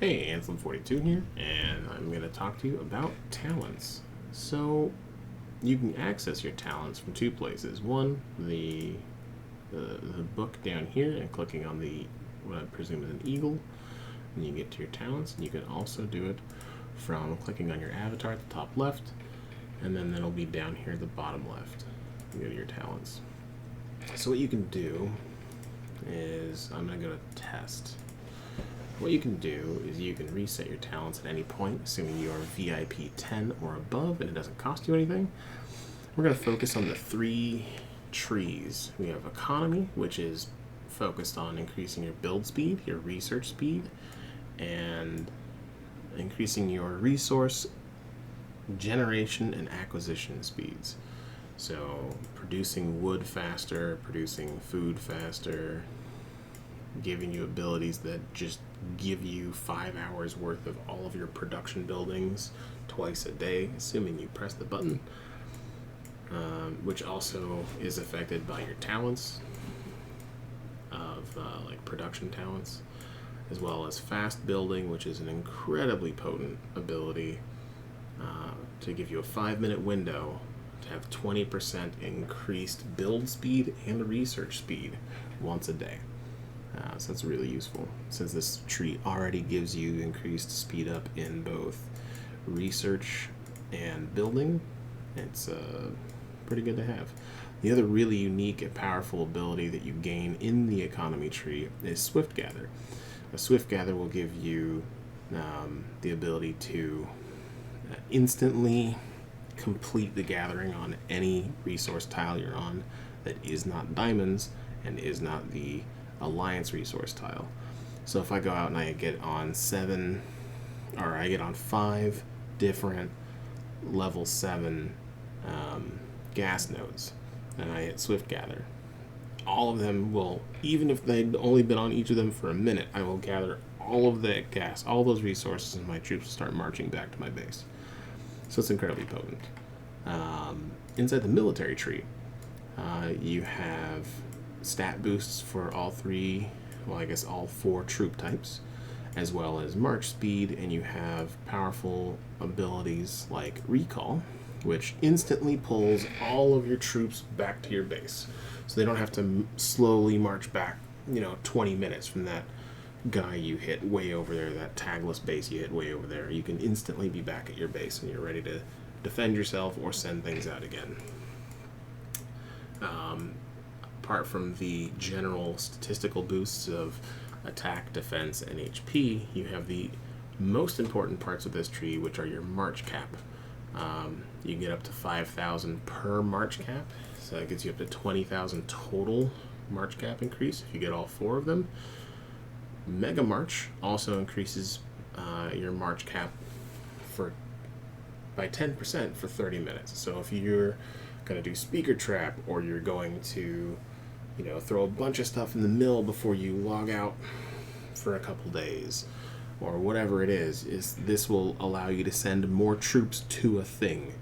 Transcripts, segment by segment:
Hey, Ansem42 here, and I'm going to talk to you about talents. So, you can access your talents from two places. One, the book down here, and clicking on the what I presume is an eagle, and you get to your talents. And you can also do it from clicking on your avatar at the top left, and then it'll be down here at the bottom left. You go to your talents. So what you can do is, I'm going to go to test. What you can do is you can reset your talents at any point, assuming you are VIP 10 or above and it doesn't cost you anything. We're going to focus on the three trees. We have economy, which is focused on increasing your build speed, your research speed, and increasing your resource generation and acquisition speeds. So producing wood faster, producing food faster, giving you abilities that just give you 5 hours worth of all of your production buildings twice a day, assuming you press the button, which also is affected by your talents of like production talents, as well as fast building, which is an incredibly potent ability to give you a 5-minute window to have 20% increased build speed and research speed once a day. So that's really useful, since this tree already gives you increased speed up in both research and building. It's pretty good to have. The other really unique and powerful ability that you gain in the economy tree is Swift Gather. A Swift Gather will give you the ability to instantly complete the gathering on any resource tile you're on that is not diamonds and is not the alliance resource tile. So if I go out and I get on 5 different level 7 gas nodes, and I hit Swift Gather, all of them will, even if they'd only been on each of them for a minute, I will gather all of that gas, all those resources, and my troops will start marching back to my base. So it's incredibly potent. Inside the military tree, you have stat boosts for all 4 troop types, as well as march speed, and you have powerful abilities like recall, which instantly pulls all of your troops back to your base, so they don't have to slowly march back 20 minutes from that guy you hit way over there, that tagless base you hit way over there. You can instantly be back at your base and you're ready to defend yourself or send things out again. Apart from the general statistical boosts of attack, defense, and HP, you have the most important parts of this tree, which are your march cap. You can get up to 5,000 per march cap, so that gets you up to 20,000 total march cap increase if you get all 4 of them. Mega March also increases your march cap by 10% for 30 minutes. So if you're going to do speaker trap, or you're going to throw a bunch of stuff in the mill before you log out for a couple days, or whatever it is this will allow you to send more troops to a thing.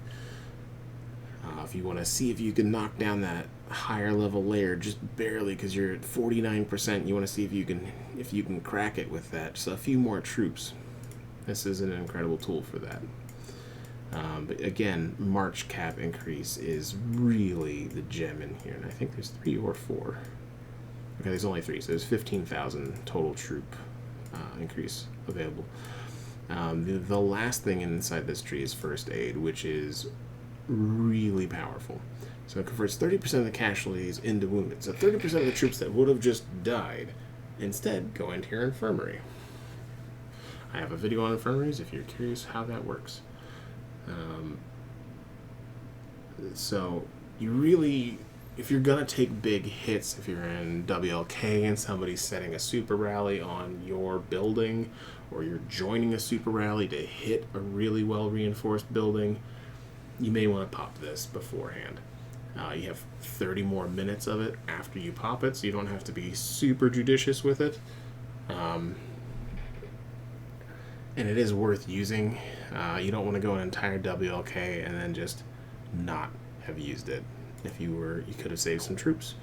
If you want to see if you can knock down that higher level layer just barely, because you're at 49%, you want to see if you can crack it with that, just a few more troops. This is an incredible tool for that. But again, March cap increase is really the gem in here, and I think there's 3 or 4. Okay, there's only 3, so there's 15,000 total troop increase available. The last thing inside this tree is First Aid, which is really powerful. So it converts 30% of the casualties into wounded. So 30% of the troops that would have just died instead go into your infirmary. I have a video on infirmaries if you're curious how that works. So you really, if you're gonna take big hits, if you're in WLK and somebody's setting a super rally on your building, or you're joining a super rally to hit a really well reinforced building, you may want to pop this beforehand. You have 30 more minutes of it after you pop it, so you don't have to be super judicious with it. And it is worth using. You don't want to go an entire WLK and then just not have used it. If you could have saved some troops.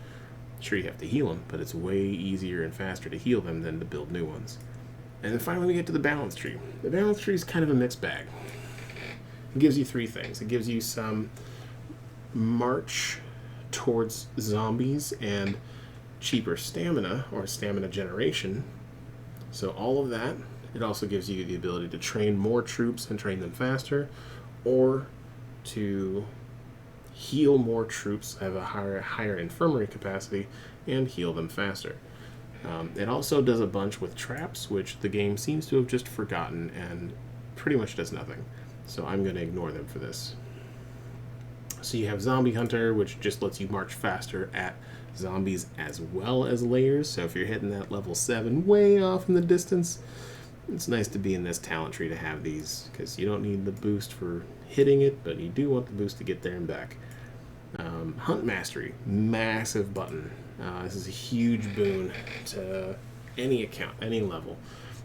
Sure, you have to heal them, but it's way easier and faster to heal them than to build new ones. And then finally we get to the balance tree. The balance tree is kind of a mixed bag. It gives you three things. It gives you some march towards zombies and cheaper stamina or stamina generation. So all of that. It also gives you the ability to train more troops and train them faster, or to heal more troops, have a higher infirmary capacity, and heal them faster. It also does a bunch with traps, which the game seems to have just forgotten and pretty much does nothing. So I'm going to ignore them for this. So you have Zombie Hunter, which just lets you march faster at zombies as well as layers. So if you're hitting that level 7 way off in the distance, it's nice to be in this talent tree to have these, because you don't need the boost for hitting it, but you do want the boost to get there and back. Hunt Mastery, massive button. This is a huge boon to any account, any level.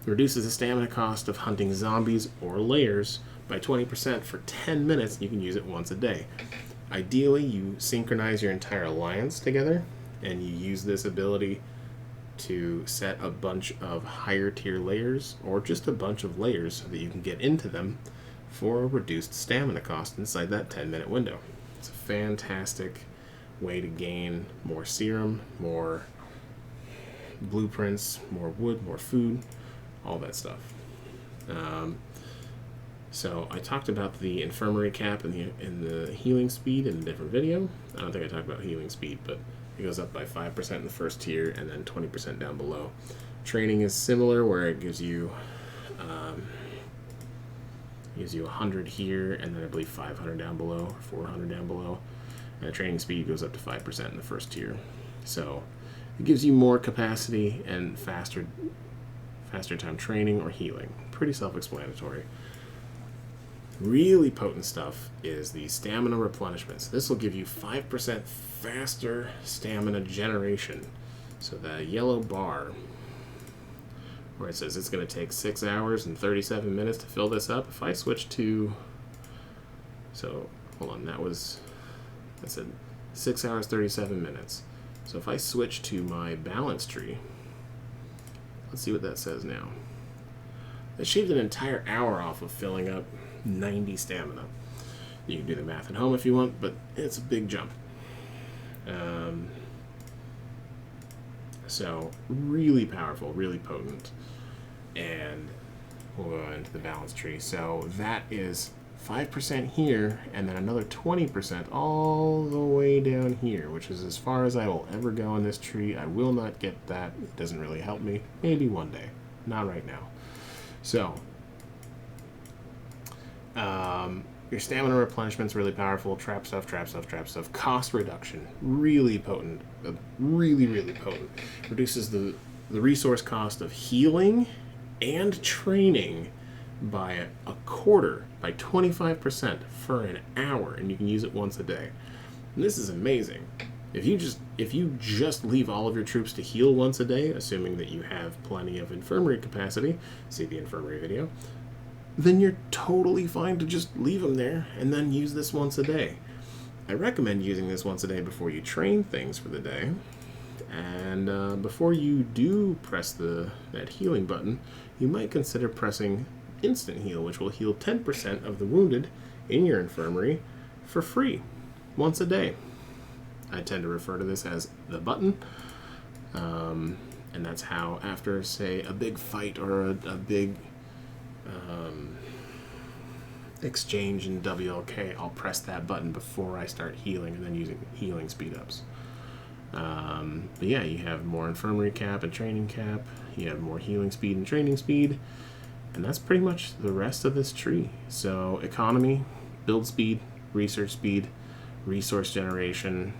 It reduces the stamina cost of hunting zombies or layers by 20% for 10 minutes. You can use it once a day. Ideally, you synchronize your entire alliance together, and you use this ability to set a bunch of higher tier layers, or just a bunch of layers, so that you can get into them for a reduced stamina cost inside that 10-minute window. It's a fantastic way to gain more serum, more blueprints, more wood, more food, all that stuff. So I talked about the infirmary cap and the healing speed in a different video. I don't think I talked about healing speed, but it goes up by 5% in the first tier and then 20% down below. Training is similar, where it gives you 100 here, and then I believe 500 down below, or 400 down below. And the training speed goes up to 5% in the first tier. So it gives you more capacity and faster time training or healing. Pretty self-explanatory. Really potent stuff is the stamina replenishments. This will give you 5% faster stamina generation. So the yellow bar, where it says it's going to take 6 hours and 37 minutes to fill this up. If I switch to, so hold on, that said 6 hours 37 minutes. So if I switch to my balance tree, let's see what that says now. It shaved an entire hour off of filling up 90 stamina. You can do the math at home if you want, but it's a big jump. So really powerful, really potent. And we'll go into the balance tree. So that is 5% here, and then another 20% all the way down here, which is as far as I will ever go in this tree. I will not get that. It doesn't really help me. Maybe one day. Not right now. So your stamina replenishment is really powerful. Trap stuff. Cost reduction, really potent. Really potent. Reduces the resource cost of healing and training by a quarter, by 25% for an hour, and you can use it once a day. And this is amazing. If you just leave all of your troops to heal once a day, assuming that you have plenty of infirmary capacity, see the infirmary video, then you're totally fine to just leave them there and then use this once a day. I recommend using this once a day before you train things for the day. And before you do press that healing button, you might consider pressing Instant Heal, which will heal 10% of the wounded in your infirmary for free once a day. I tend to refer to this as the button. And that's how, after, say, a big fight or a big exchange in WLK, I'll press that button before I start healing, and then using healing speed ups. But yeah, you have more infirmary cap and training cap, you have more healing speed and training speed, and that's pretty much the rest of this tree. So economy, build speed, research speed, resource generation,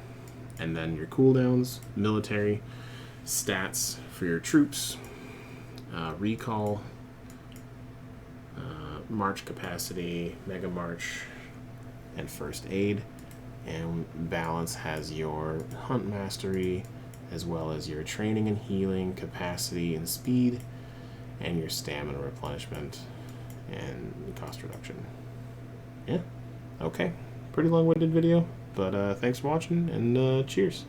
and then your cooldowns, military, stats for your troops, recall, march capacity, mega march, and first aid. And balance has your hunt mastery, as well as your training and healing, capacity and speed, and your stamina replenishment and cost reduction. Yeah, okay, pretty long-winded video, but thanks for watching, and cheers.